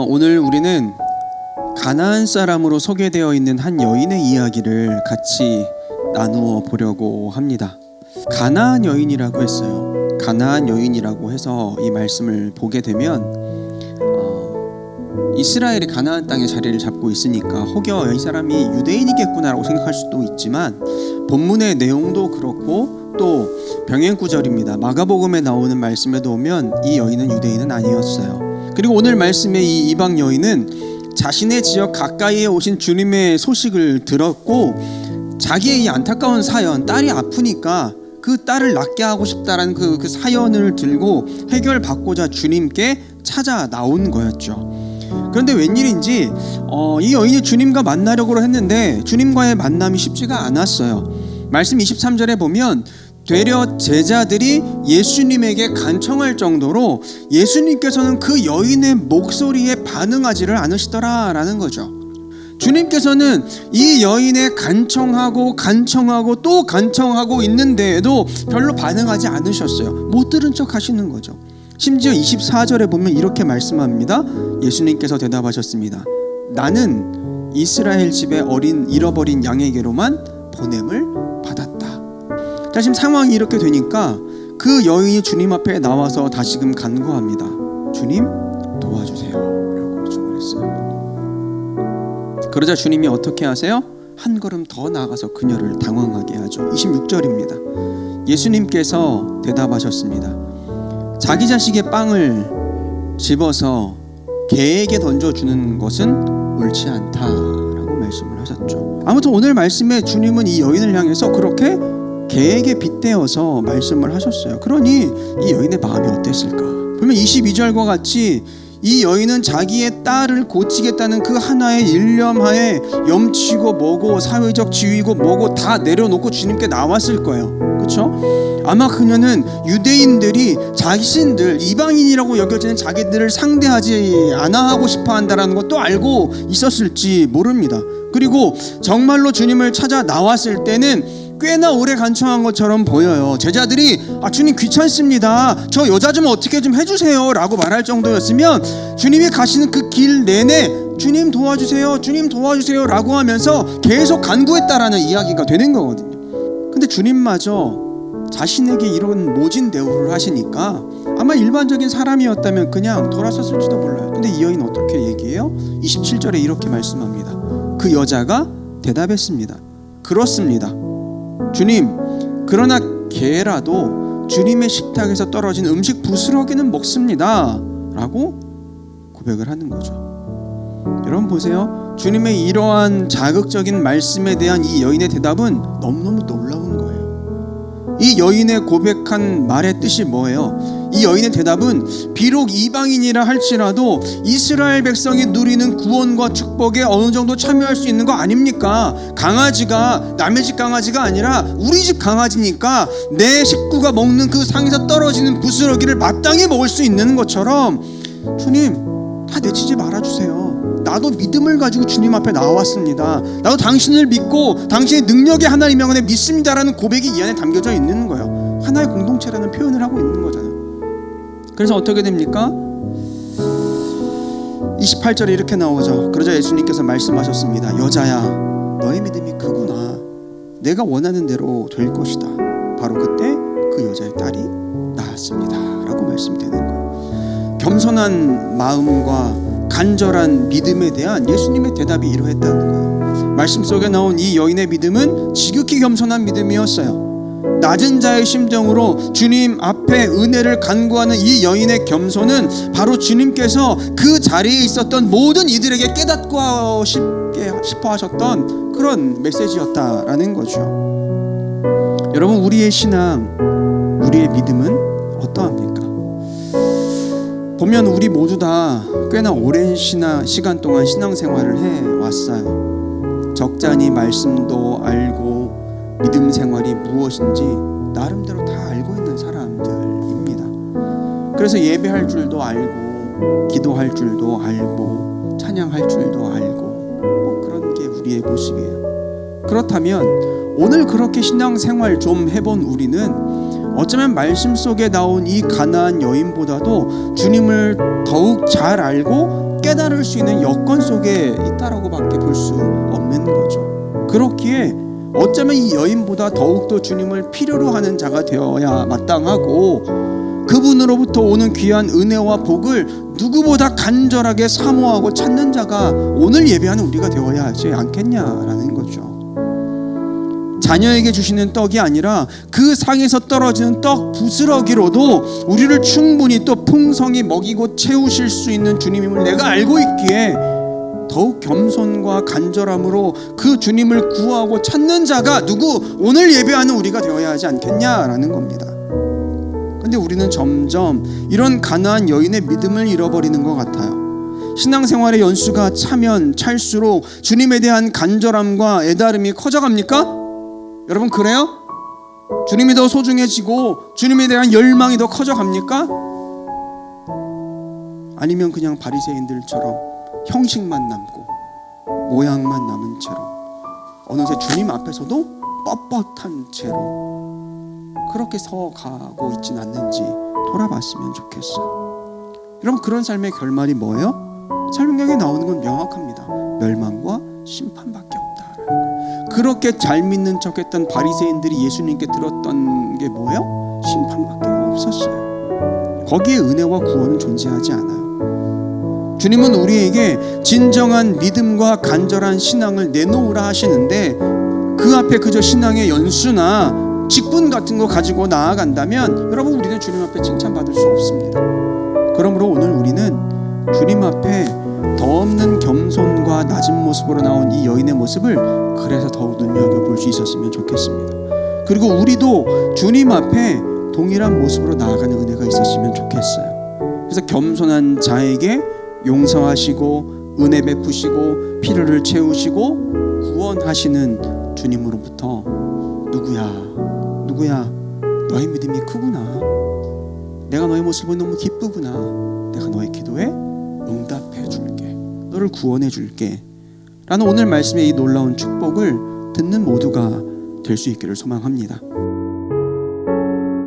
오늘 우리는 가나안 사람으로 소개되어 있는 한 여인의 이야기를 같이 나누어 보려고 합니다. 가나안 여인이라고 했어요. 가나안 여인이라고 해서 이 말씀을 보게 되면 이스라엘이 가나안 땅에 자리를 잡고 있으니까 혹여 이 사람이 유대인이겠구나라고 생각할 수도 있지만 본문의 내용도 그렇고 또 병행구절입니다. 마가복음에 나오는 말씀에도 보면 이 여인은 유대인은 아니었어요. 그리고 오늘 말씀의 이 이방 여인은 자신의 지역 가까이에 오신 주님의 소식을 들었고 자기의 이 안타까운 사연, 딸이 아프니까 그 딸을 낫게 하고 싶다라는 그 사연을 들고 해결받고자 주님께 찾아 나온 거였죠. 그런데 웬일인지 이 여인이 주님과 만나려고 했는데 주님과의 만남이 쉽지가 않았어요. 말씀 23절에 보면 되려 제자들이 예수님에게 간청할 정도로 예수님께서는 그 여인의 목소리에 반응하지를 않으시더라라는 거죠. 주님께서는 이 여인의 간청하고 또 간청하고 있는데에도 별로 반응하지 않으셨어요. 못 들은 척 하시는 거죠. 심지어 24절에 보면 이렇게 말씀합니다. 예수님께서 대답하셨습니다. 나는 이스라엘 집의 잃어버린 양에게로만 보냄을 받았다. 자, 지금 상황이 이렇게 되니까 그 여인이 주님 앞에 나와서 다시금 간구합니다. 주님 도와주세요 라고 요청을 했어요. 그러자 주님이 어떻게 하세요? 한 걸음 더 나아가서 그녀를 당황하게 하죠. 26절입니다. 예수님께서 대답하셨습니다. 자기 자식의 빵을 집어서 개에게 던져주는 것은 옳지 않다라고 말씀을 하셨죠. 아무튼 오늘 말씀에 주님은 이 여인을 향해서 그렇게 개에게 빗대어서 말씀을 하셨어요. 그러니 이 여인의 마음이 어땠을까? 보면 22절과 같이 이 여인은 자기의 딸을 고치겠다는 그 하나의 일념하에 염치고 뭐고 사회적 지위고 뭐고 다 내려놓고 주님께 나왔을 거예요. 그렇죠? 아마 그녀는 유대인들이 자신들 이방인이라고 여겨지는 자기들을 상대하지 않아 하고 싶어 한다는 것도 알고 있었을지 모릅니다. 그리고 정말로 주님을 찾아 나왔을 때는 꽤나 오래 간청한 것처럼 보여요. 제자들이 주님 귀찮습니다. 저 여자 좀 어떻게 좀 해주세요 라고 말할 정도였으면 주님이 가시는 그 길 내내 주님 도와주세요 주님 도와주세요 라고 하면서 계속 간구했다라는 이야기가 되는 거거든요. 근데 주님마저 자신에게 이런 모진 대우를 하시니까 아마 일반적인 사람이었다면 그냥 돌아섰을지도 몰라요. 근데 이 여인은 어떻게 얘기해요? 27절에 이렇게 말씀합니다. 그 여자가 대답했습니다. 그렇습니다. 주님, 그러나 개라도 주님의 식탁에서 떨어진 음식 부스러기는 먹습니다 라고 고백을 하는 거죠. 여러분 보세요. 주님의 이러한 자극적인 말씀에 대한 이 여인의 대답은 너무너무 놀라운 거예요. 이 여인의 고백한 말의 뜻이 뭐예요? 이 여인의 대답은 비록 이방인이라 할지라도 이스라엘 백성이 누리는 구원과 축복에 어느 정도 참여할 수 있는 거 아닙니까? 강아지가 남의 집 강아지가 아니라 우리 집 강아지니까 내 식구가 먹는 그 상에서 떨어지는 부스러기를 마땅히 먹을 수 있는 것처럼 주님 다 내치지 말아주세요. 나도 믿음을 가지고 주님 앞에 나왔습니다. 나도 당신을 믿고 당신의 능력의 하나님 명안에 믿습니다라는 고백이 이 안에 담겨져 있는 거예요. 하나의 공동체라는 표현을 하고 있는 거잖아요. 그래서 어떻게 됩니까? 28절에 이렇게 나오죠. 그러자 예수님께서 말씀하셨습니다. 여자야, 너의 믿음이 크구나. 내가 원하는 대로 될 것이다. 바로 그때 그 여자의 딸이 나았습니다 라고 말씀이 되는 거예요. 겸손한 마음과 간절한 믿음에 대한 예수님의 대답이 이러했다는 거예요. 말씀 속에 나온 이 여인의 믿음은 지극히 겸손한 믿음이었어요. 낮은 자의 심정으로 주님 앞에 은혜를 간구하는 이 여인의 겸손은 바로 주님께서 그 자리에 있었던 모든 이들에게 깨닫고 싶어 하셨던 그런 메시지였다라는 거죠. 여러분, 우리의 신앙, 우리의 믿음은 어떠합니까? 보면 우리 모두 다 꽤나 오랜 시간 동안 신앙생활을 해왔어요. 적잖이 말씀도 알고 믿음 생활이 무엇인지 나름대로 다 알고 있는 사람들입니다. 그래서 예배할 줄도 알고 기도할 줄도 알고 찬양할 줄도 알고 그런 게 우리의 모습이에요. 그렇다면 오늘 그렇게 신앙생활 좀 해본 우리는 어쩌면 말씀 속에 나온 이 가나안 여인보다도 주님을 더욱 잘 알고 깨달을 수 있는 여건 속에 있다라고밖에 볼 수 없는 거죠. 그렇기에 어쩌면 이 여인보다 더욱더 주님을 필요로 하는 자가 되어야 마땅하고, 그분으로부터 오는 귀한 은혜와 복을 누구보다 간절하게 사모하고 찾는 자가 오늘 예배하는 우리가 되어야 하지 않겠냐라는 거죠. 자녀에게 주시는 떡이 아니라 그 상에서 떨어지는 떡 부스러기로도 우리를 충분히 또 풍성히 먹이고 채우실 수 있는 주님임을 내가 알고 있기에 더욱 겸손과 간절함으로 그 주님을 구하고 찾는 자가 누구? 오늘 예배하는 우리가 되어야 하지 않겠냐라는 겁니다. 근데 우리는 점점 이런 가나안 여인의 믿음을 잃어버리는 것 같아요. 신앙생활의 연수가 차면 찰수록 주님에 대한 간절함과 애달음이 커져갑니까? 여러분 그래요? 주님이 더 소중해지고 주님에 대한 열망이 더 커져갑니까? 아니면 그냥 바리새인들처럼 형식만 남고 모양만 남은 채로 어느새 주님 앞에서도 뻣뻣한 채로 그렇게 서가고 있진 않는지 돌아봤으면 좋겠어요. 여러분 그런 삶의 결말이 뭐예요? 설명에 나오는 건 명확합니다. 멸망과 심판밖에 없다라는 거예요. 그렇게 잘 믿는 척했던 바리새인들이 예수님께 들었던 게 뭐예요? 심판밖에 없었어요. 거기에 은혜와 구원은 존재하지 않아요. 주님은 우리에게 진정한 믿음과 간절한 신앙을 내놓으라 하시는데 그 앞에 그저 신앙의 연수나 직분 같은 거 가지고 나아간다면 여러분 우리는 주님 앞에 칭찬받을 수 없습니다. 그러므로 오늘 우리는 주님 앞에 더 없는 겸손과 낮은 모습으로 나온 이 여인의 모습을 그래서 더욱 눈여겨볼 수 있었으면 좋겠습니다. 그리고 우리도 주님 앞에 동일한 모습으로 나아가는 은혜가 있었으면 좋겠어요. 그래서 겸손한 자에게 용서하시고 은혜 베푸시고 필요를 채우시고 구원하시는 주님으로부터 누구야 너의 믿음이 크구나, 내가 너의 모습을 너무 기쁘구나, 내가 너의 기도에 응답해 줄게, 너를 구원해 줄게 라는 오늘 말씀의 이 놀라운 축복을 듣는 모두가 될 수 있기를 소망합니다.